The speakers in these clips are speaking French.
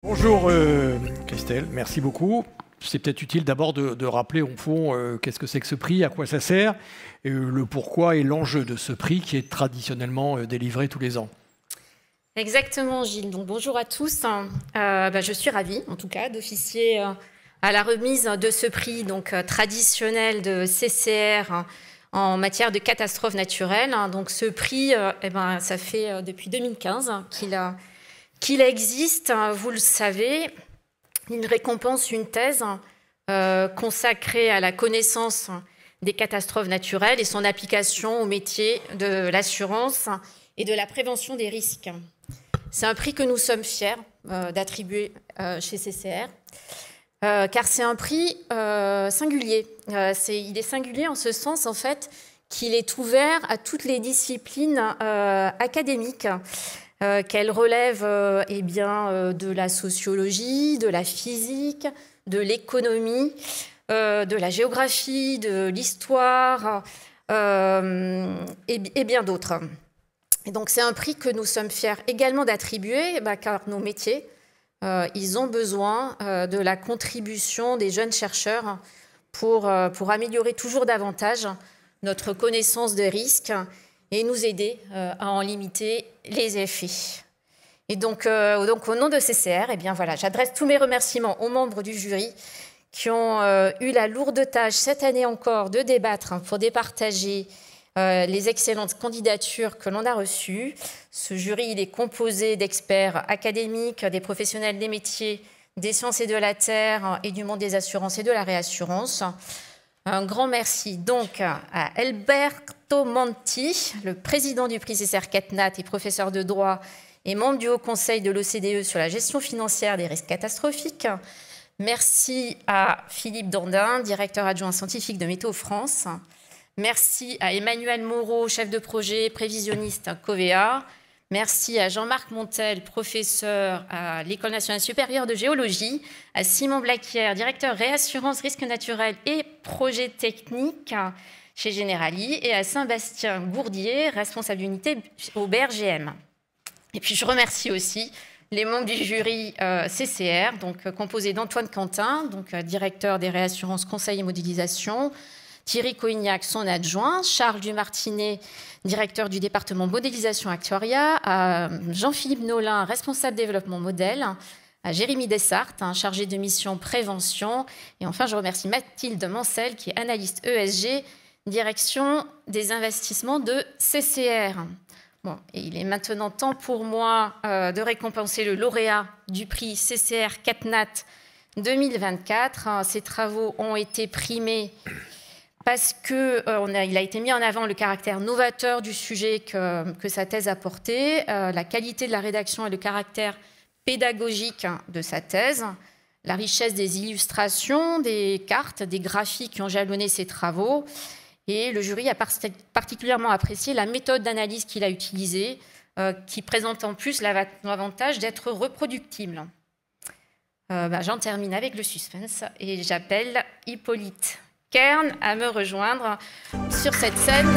Bonjour Christelle, merci beaucoup. C'est peut-être utile d'abord de rappeler au fond qu'est-ce que c'est que ce prix, à quoi ça sert, et le pourquoi et l'enjeu de ce prix qui est traditionnellement délivré tous les ans. Exactement Gilles, donc bonjour à tous. Je suis ravie en tout cas d'officier à la remise de ce prix donc, traditionnel de CCR en matière de catastrophes naturelles. Donc ce prix, ça fait depuis 2015 qu'il existe, vous le savez. Il récompense une thèse consacrée à la connaissance des catastrophes naturelles et son application au métier de l'assurance et de la prévention des risques. C'est un prix que nous sommes fiers d'attribuer chez CCR, car c'est un prix singulier. Il est singulier en ce sens, en fait, qu'il est ouvert à toutes les disciplines académiques, qu'elle relève de la sociologie, de la physique, de l'économie, de la géographie, de l'histoire et bien d'autres. Et donc c'est un prix que nous sommes fiers également d'attribuer, car nos métiers, ils ont besoin de la contribution des jeunes chercheurs pour améliorer toujours davantage notre connaissance des risques et nous aider à en limiter les effets. Et donc au nom de CCR, j'adresse tous mes remerciements aux membres du jury qui ont eu la lourde tâche cette année encore de débattre pour départager les excellentes candidatures que l'on a reçues. Ce jury, il est composé d'experts académiques, des professionnels des métiers, des sciences et de la terre et du monde des assurances et de la réassurance. Un grand merci donc à Alberto Monti, le président du prix CCR CatNat et professeur de droit et membre du Haut Conseil de l'OCDE sur la gestion financière des risques catastrophiques. Merci à Philippe Dandin, directeur adjoint scientifique de Météo France. Merci à Emmanuel Moreau, chef de projet prévisionniste à Covea. Merci à Jean-Marc Montel, professeur à l'École nationale supérieure de géologie, à Simon Blaquière, directeur réassurance risque naturel et projet technique chez Generali, et à Sébastien Gourdier, responsable d'unité au BRGM. Et puis je remercie aussi les membres du jury CCR, donc composé d'Antoine Quentin, donc directeur des réassurances conseil et modélisation, Thierry Coignac, son adjoint, Charles Dumartinet, directeur du département modélisation actuariat, à Jean-Philippe Nolin, responsable développement modèle, à Jérémy Dessart, chargé de mission prévention, et enfin je remercie Mathilde Mancel, qui est analyste ESG, direction des investissements de CCR. Bon, et il est maintenant temps pour moi de récompenser le lauréat du prix CCR CatNat 2024. Ces travaux ont été primés parce qu'il a été mis en avant le caractère novateur du sujet que sa thèse a porté, la qualité de la rédaction et le caractère pédagogique de sa thèse, la richesse des illustrations, des cartes, des graphiques qui ont jalonné ses travaux. Et le jury a particulièrement apprécié la méthode d'analyse qu'il a utilisée, qui présente en plus l'avantage d'être reproductible. J'en termine avec le suspense et j'appelle Hippolyte Kern à me rejoindre sur cette scène.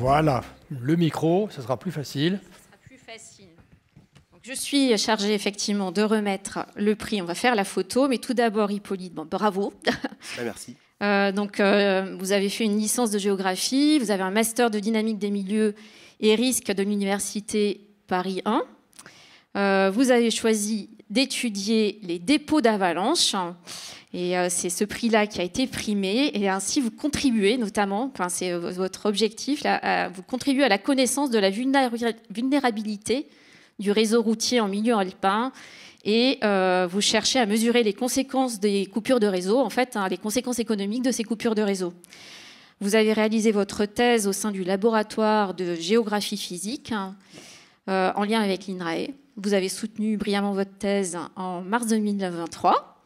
Voilà, le micro, ça sera plus facile. Ça sera plus facile. Donc, je suis chargée effectivement de remettre le prix. On va faire la photo, mais tout d'abord Hippolyte, bravo. Merci. Vous avez fait une licence de géographie, vous avez un master de dynamique des milieux et risques de l'université Paris 1. Vous avez choisi d'étudier les dépôts d'avalanche et c'est ce prix-là qui a été primé et ainsi vous contribuez notamment, c'est votre objectif, vous contribuez à la connaissance de la vulnérabilité du réseau routier en milieu alpin. Et vous cherchez à mesurer les conséquences des coupures de réseau, en fait, les conséquences économiques de ces coupures de réseau. Vous avez réalisé votre thèse au sein du laboratoire de géographie physique en lien avec l'INRAE. Vous avez soutenu brillamment votre thèse en mars 2023.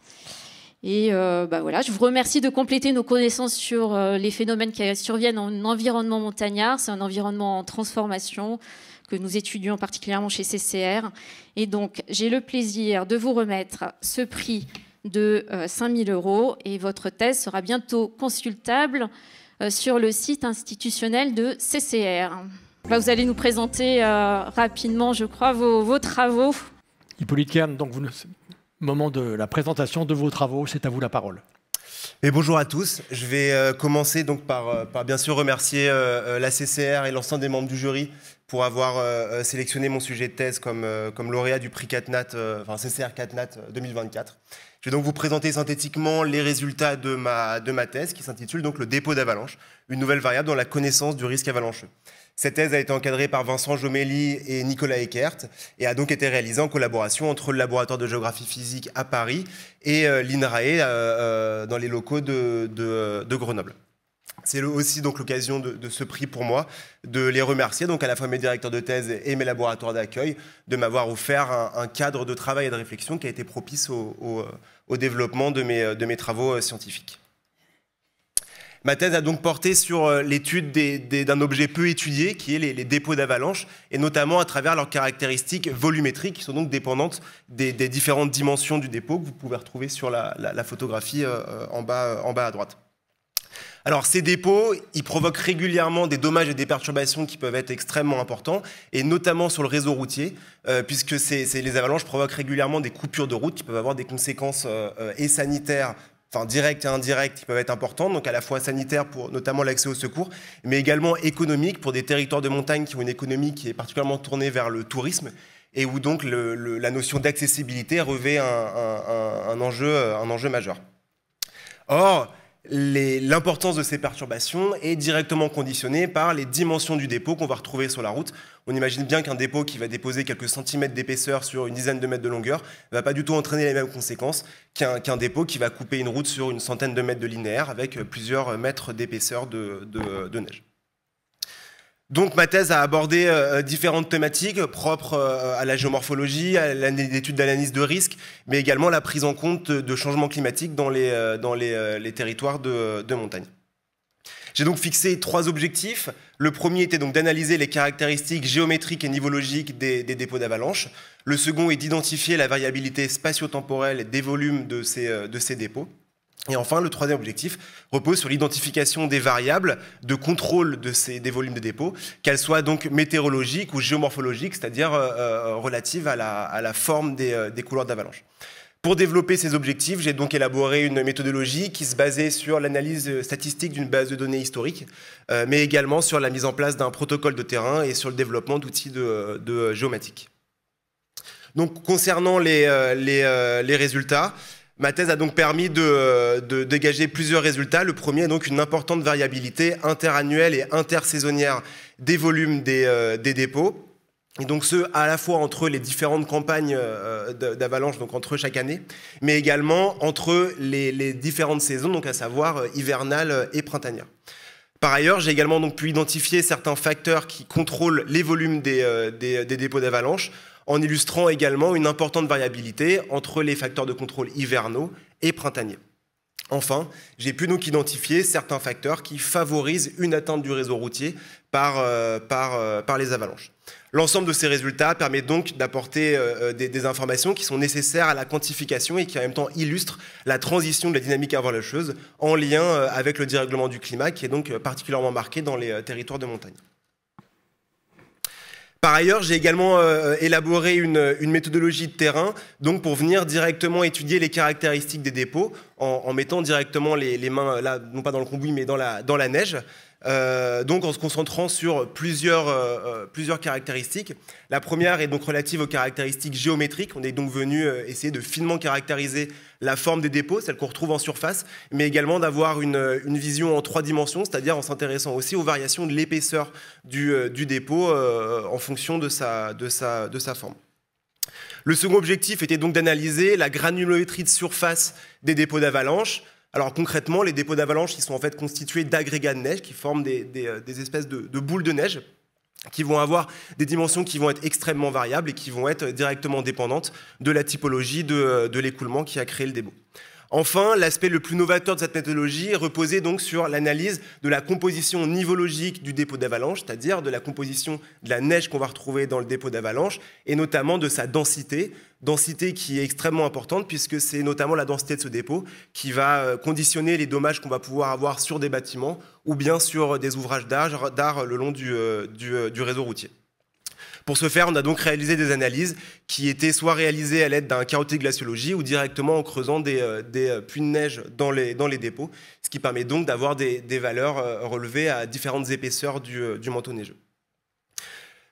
Et je vous remercie de compléter nos connaissances sur les phénomènes qui surviennent en environnement montagnard. C'est un environnement en transformation que nous étudions particulièrement chez CCR. Et donc, j'ai le plaisir de vous remettre ce prix de 5 000 € et votre thèse sera bientôt consultable sur le site institutionnel de CCR. Là, vous allez nous présenter rapidement, je crois, vos travaux. Hippolyte Kern, donc moment de la présentation de vos travaux, c'est à vous la parole. Et bonjour à tous. Je vais commencer donc par bien sûr remercier la CCR et l'ensemble des membres du jury pour avoir sélectionné mon sujet de thèse comme lauréat du prix CatNat, enfin CCR CatNat 2024. Je vais donc vous présenter synthétiquement les résultats de ma thèse qui s'intitule donc le dépôt d'avalanche, une nouvelle variable dans la connaissance du risque avalancheux. Cette thèse a été encadrée par Vincent Jomelli et Nicolas Eckert et a donc été réalisée en collaboration entre le laboratoire de géographie physique à Paris et l'INRAE dans les locaux de Grenoble. C'est aussi donc l'occasion de ce prix pour moi de les remercier, donc à la fois mes directeurs de thèse et mes laboratoires d'accueil, de m'avoir offert un cadre de travail et de réflexion qui a été propice au développement de mes travaux scientifiques. Ma thèse a donc porté sur l'étude d'un objet peu étudié, qui est les dépôts d'avalanche, et notamment à travers leurs caractéristiques volumétriques, qui sont donc dépendantes des différentes dimensions du dépôt, que vous pouvez retrouver sur la photographie en bas à droite. Alors ces dépôts, ils provoquent régulièrement des dommages et des perturbations qui peuvent être extrêmement importants, et notamment sur le réseau routier, puisque les avalanches provoquent régulièrement des coupures de route qui peuvent avoir des conséquences et sanitaires, enfin directes et indirectes, qui peuvent être importantes, donc à la fois sanitaires pour notamment l'accès aux secours, mais également économiques pour des territoires de montagne qui ont une économie qui est particulièrement tournée vers le tourisme, et où donc la notion d'accessibilité revêt un enjeu majeur. Or, l'importance de ces perturbations est directement conditionnée par les dimensions du dépôt qu'on va retrouver sur la route. On imagine bien qu'un dépôt qui va déposer quelques centimètres d'épaisseur sur une dizaine de mètres de longueur ne va pas du tout entraîner les mêmes conséquences qu'un dépôt qui va couper une route sur une centaine de mètres de linéaire avec plusieurs mètres d'épaisseur de neige. Donc ma thèse a abordé différentes thématiques propres à la géomorphologie, à l'étude d'analyse de risque, mais également la prise en compte de changements climatiques dans les territoires de montagne. J'ai donc fixé 3 objectifs. Le premier était donc d'analyser les caractéristiques géométriques et nivologiques des dépôts d'avalanche. Le second est d'identifier la variabilité spatio-temporelle des volumes de ces dépôts. Et enfin, le troisième objectif repose sur l'identification des variables de contrôle des volumes de dépôt, qu'elles soient donc météorologiques ou géomorphologiques, c'est-à-dire relatives à la forme des couloirs d'avalanche. Pour développer ces objectifs, j'ai donc élaboré une méthodologie qui se basait sur l'analyse statistique d'une base de données historique, mais également sur la mise en place d'un protocole de terrain et sur le développement d'outils de géomatique. Donc, concernant les résultats, ma thèse a donc permis de dégager plusieurs résultats. Le premier est donc une importante variabilité interannuelle et intersaisonnière des volumes des dépôts. Et donc à la fois entre les différentes campagnes d'avalanche, donc entre chaque année, mais également entre les différentes saisons, donc à savoir hivernale et printanière. Par ailleurs, j'ai également donc pu identifier certains facteurs qui contrôlent les volumes des dépôts d'avalanche, en illustrant également une importante variabilité entre les facteurs de contrôle hivernaux et printaniers. Enfin, j'ai pu donc identifier certains facteurs qui favorisent une atteinte du réseau routier par les avalanches. L'ensemble de ces résultats permet donc d'apporter des informations qui sont nécessaires à la quantification et qui en même temps illustrent la transition de la dynamique avalacheuse en lien avec le dérèglement du climat qui est donc particulièrement marqué dans les territoires de montagne. Par ailleurs, j'ai également élaboré une méthodologie de terrain donc pour venir directement étudier les caractéristiques des dépôts en mettant directement les mains, là, non pas dans le cambouis, mais dans la neige. Donc en se concentrant sur plusieurs caractéristiques. La première est donc relative aux caractéristiques géométriques. On est donc venu essayer de finement caractériser la forme des dépôts, celle qu'on retrouve en surface, mais également d'avoir une vision en 3 dimensions, c'est-à-dire en s'intéressant aussi aux variations de l'épaisseur du dépôt en fonction de sa forme. Le second objectif était donc d'analyser la granulométrie de surface des dépôts d'avalanche. Alors concrètement, les dépôts d'avalanche sont en fait constitués d'agrégats de neige qui forment des espèces de boules de neige qui vont avoir des dimensions qui vont être extrêmement variables et qui vont être directement dépendantes de la typologie de l'écoulement qui a créé le dépôt. Enfin, l'aspect le plus novateur de cette méthodologie reposait donc sur l'analyse de la composition nivologique du dépôt d'avalanche, c'est-à-dire de la composition de la neige qu'on va retrouver dans le dépôt d'avalanche, et notamment de sa densité qui est extrêmement importante, puisque c'est notamment la densité de ce dépôt qui va conditionner les dommages qu'on va pouvoir avoir sur des bâtiments ou bien sur des ouvrages d'art le long du réseau routier. Pour ce faire, on a donc réalisé des analyses qui étaient soit réalisées à l'aide d'un carotté de glaciologie ou directement en creusant des puits de neige dans les dépôts, ce qui permet donc d'avoir des valeurs relevées à différentes épaisseurs du manteau neigeux.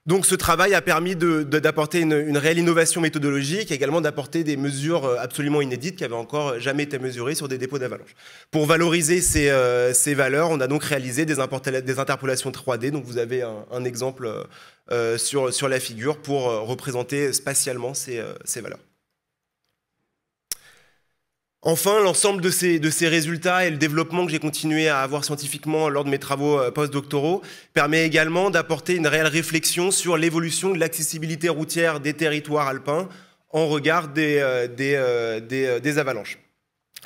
Donc ce travail a permis d'apporter une réelle innovation méthodologique, également d'apporter des mesures absolument inédites qui n'avaient encore jamais été mesurées sur des dépôts d'avalanche. Pour valoriser ces valeurs, on a donc réalisé des interpolations 3D. Donc vous avez un exemple sur la figure pour représenter spatialement ces valeurs. Enfin, l'ensemble de ces résultats et le développement que j'ai continué à avoir scientifiquement lors de mes travaux postdoctoraux permet également d'apporter une réelle réflexion sur l'évolution de l'accessibilité routière des territoires alpins en regard des avalanches.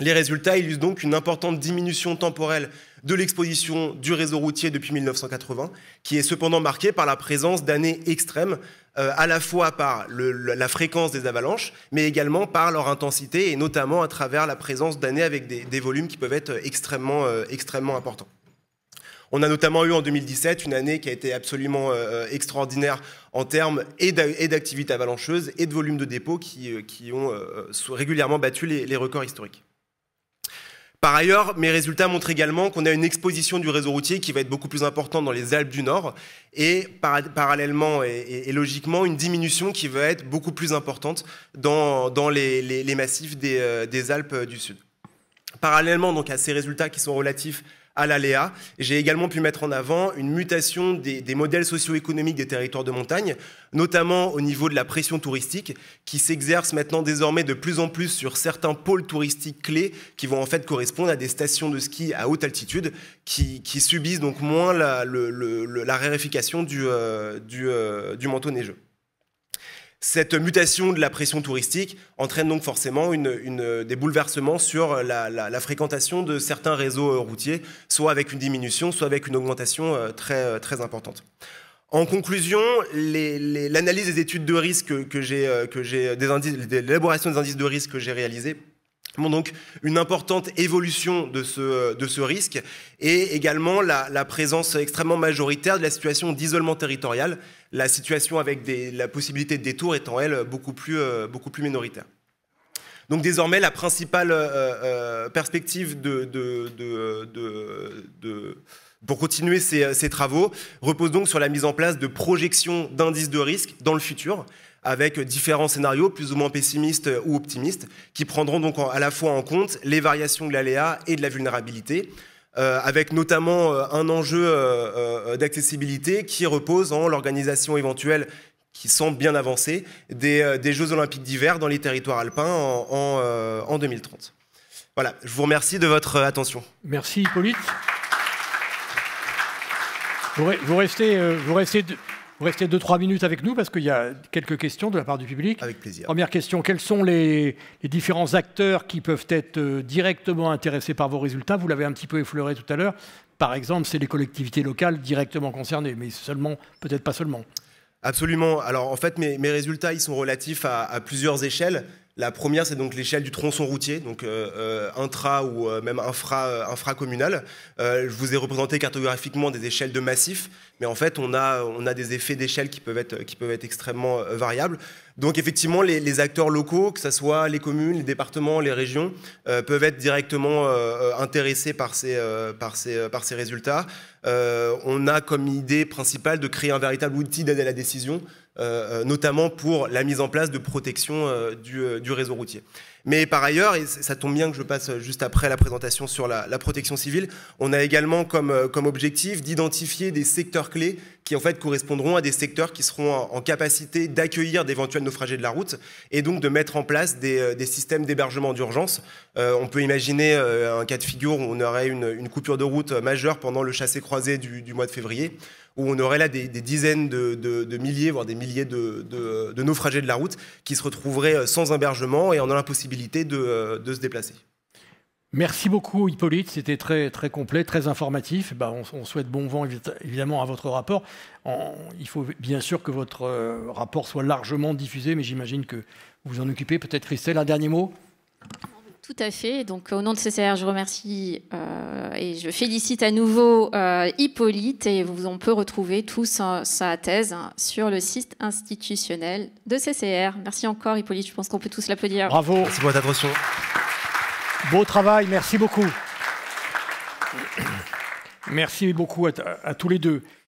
Les résultats illustrent donc une importante diminution temporelle de l'exposition du réseau routier depuis 1980, qui est cependant marquée par la présence d'années extrêmes, à la fois par la fréquence des avalanches, mais également par leur intensité, et notamment à travers la présence d'années avec des volumes qui peuvent être extrêmement importants. On a notamment eu en 2017 une année qui a été absolument extraordinaire en termes et d'activité avalancheuse et de volume de dépôt qui ont régulièrement battu les records historiques. Par ailleurs, mes résultats montrent également qu'on a une exposition du réseau routier qui va être beaucoup plus importante dans les Alpes du Nord et parallèlement et logiquement une diminution qui va être beaucoup plus importante dans les massifs des Alpes du Sud. Parallèlement donc à ces résultats qui sont relatifs à l'aléa, j'ai également pu mettre en avant une mutation des modèles socio-économiques des territoires de montagne, notamment au niveau de la pression touristique, qui s'exerce maintenant désormais de plus en plus sur certains pôles touristiques clés qui vont en fait correspondre à des stations de ski à haute altitude qui subissent donc moins la raréfaction du manteau neigeux. Cette mutation de la pression touristique entraîne donc forcément des bouleversements sur la fréquentation de certains réseaux routiers, soit avec une diminution, soit avec une augmentation très importante. En conclusion, l'analyse des études de risque l'élaboration des indices de risque que j'ai réalisés montre donc une importante évolution de ce risque et également la présence extrêmement majoritaire de la situation d'isolement territorial, la situation avec la possibilité de détour étant, elle, beaucoup plus minoritaire. Donc désormais, la principale perspective pour continuer ces travaux repose donc sur la mise en place de projections d'indices de risque dans le futur, avec différents scénarios plus ou moins pessimistes ou optimistes, qui prendront donc à la fois en compte les variations de l'aléa et de la vulnérabilité, avec notamment un enjeu d'accessibilité qui repose en l'organisation éventuelle qui semble bien avancée des Jeux Olympiques d'hiver dans les territoires alpins en 2030. Voilà, je vous remercie de votre attention. Merci Hippolyte. Vous restez 2-3 minutes avec nous parce qu'il y a quelques questions de la part du public. Avec plaisir. Première question, quels sont les différents acteurs qui peuvent être directement intéressés par vos résultats? Vous l'avez un petit peu effleuré tout à l'heure. Par exemple, c'est les collectivités locales directement concernées, mais seulement, peut-être pas seulement. Absolument. Alors en fait, mes résultats ils sont relatifs à plusieurs échelles. La première, c'est donc l'échelle du tronçon routier, donc intra ou même infracommunal. Je vous ai représenté cartographiquement des échelles de massifs, mais en fait, on a des effets d'échelle qui peuvent être extrêmement variables. Donc effectivement, les acteurs locaux, que ce soit les communes, les départements, les régions, peuvent être directement intéressés par ces résultats. On a comme idée principale de créer un véritable outil d'aide à la décision, notamment pour la mise en place de protection du réseau routier. Mais par ailleurs, et ça tombe bien que je passe juste après la présentation sur la protection civile, on a également comme objectif d'identifier des secteurs clés qui en fait correspondront à des secteurs qui seront en capacité d'accueillir d'éventuels naufragés de la route et donc de mettre en place des systèmes d'hébergement d'urgence. On peut imaginer un cas de figure où on aurait une coupure de route majeure pendant le chassé-croisé du mois de février, où on aurait là des dizaines de milliers, voire des milliers de naufragés de la route qui se retrouveraient sans hébergement et en ayant l'impossibilité de se déplacer. Merci beaucoup Hippolyte, c'était très, très complet, très informatif. On souhaite bon vent évidemment à votre rapport. Il faut bien sûr que votre rapport soit largement diffusé, mais j'imagine que vous en occupez. Peut-être Christelle, un dernier mot ? Tout à fait. Donc, au nom de CCR, je remercie et je félicite à nouveau Hippolyte. Et on peut retrouver tout sa thèse sur le site institutionnel de CCR. Merci encore Hippolyte, je pense qu'on peut tous l'applaudir. Bravo. Merci pour votre attention. Beau travail, merci beaucoup. Merci beaucoup à tous les deux.